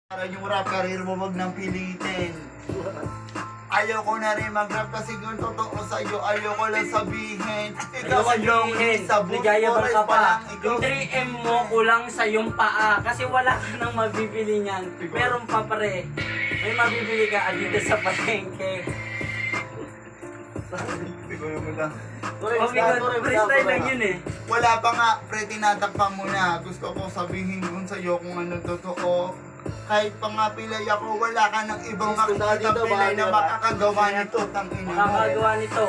Para yung rap career mo wag nang pilitin. Ayoko na rin mag-rap kasi kung totoo sa'yo, ayoko lang sabihin. Ikaw ang sabihin, sa book, nagyayabang ka pa. ikaw. Yung 3M mo kulang sa yung paa kasi wala ka nang mabibili niyan. Meron pa pare. May mabibili ka dito sa palengke. Ikaw yung muna. Oh my God, freestyle lang yun eh. Wala pa nga, pre, tinatakpan mo na. Gusto ko sabihin kung sa'yo kung ano totoo. Kahit pa nga pilay ako, wala ka ng ibang makikita pilay na makakagawa nito. Tangina mo. Makakagawa nito.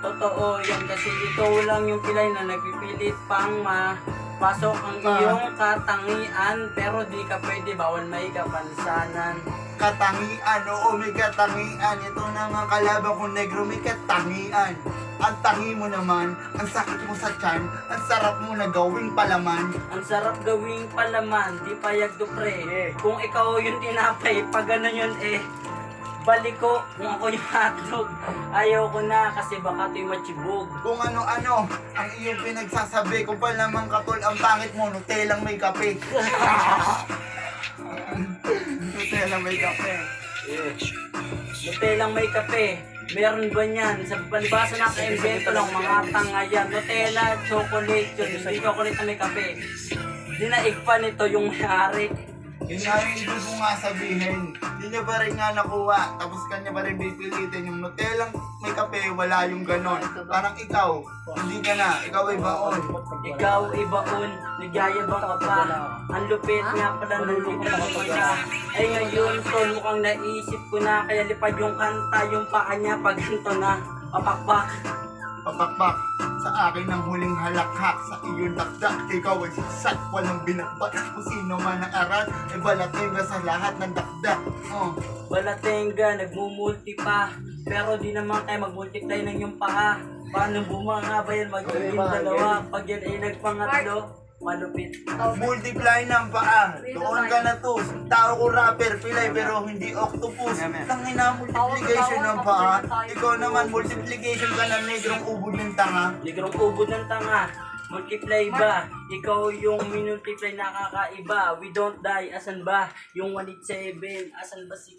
Totoo yan kasi ikaw lang yung pilay na nagpipilit pang mapasok ang iyong katangian. Pero di ka pwede, bawal may kapansanan. Katangian, oo, may katangian. Ito na nga kalaban ko, negro, may katangian. Ang tangi mo naman, ang sakit mo sa tiyan, ang sarap mo na gawing palaman. Ang sarap gawing palaman, di payag do pre. Kung ikaw yung tinapay, pag gano'n yun balik ko. Kung ako yung hotdog, ayaw ko na kasi baka ito'y machibog. Kung ano-ano, ang iyong pinagsasabi, kung palamang katol ang pangit mo, Nutellang may kape. Nutellang may kape. Nutellang may kape. Meron ba niyan? Sa palibasa naka-invento lang mga tanga yan. Nutella, chocolate yun. Hindi chocolate na may kape. Dinaig pa nito yung may-ari. Yun nga yung ibig ko nga sabihin. Hindi niya pa rin nga nakuha. Tapos kanya pa rin pipilitin yung Nutellang may kape, wala yung ganon. Parang ikaw, hindi ka na. Ikaw ay baon. Ikaw ibaon, nagyayabang ka pa. Ang lupit nga pala ng lupit mo siya. Ay ngayon, tol, mukhang naisip ko na. Kaya lipad yung kanta, yung paa niya pag ganito na. Papakpak. Papakpak sa akin ang huling halakhak sa iyong dakdak. Ikaw ay saksak, walang binakbak. Kung sino man ang aral, ay balating ka sa lahat ng dakdak. Balatenga, nagmumulti pa. Pero di naman tayo magmultiply ng yung paa. Paano bumanga ba yan? Magiging dalawa. Pag yan ay nagpangatlo, malupit. Multiply ng paa. Doon ka na to. Tao ko rapper, pilay pero hindi octopus. Tangina multiplication ng paa. Ikaw naman multiplication ka ng negrong ubod ng tanga. Ligrong ubod ng tanga. Multiply ba? Ikaw yung minultiply nakakaiba. We don't die. Asan ba? Yung 187. Asan ba si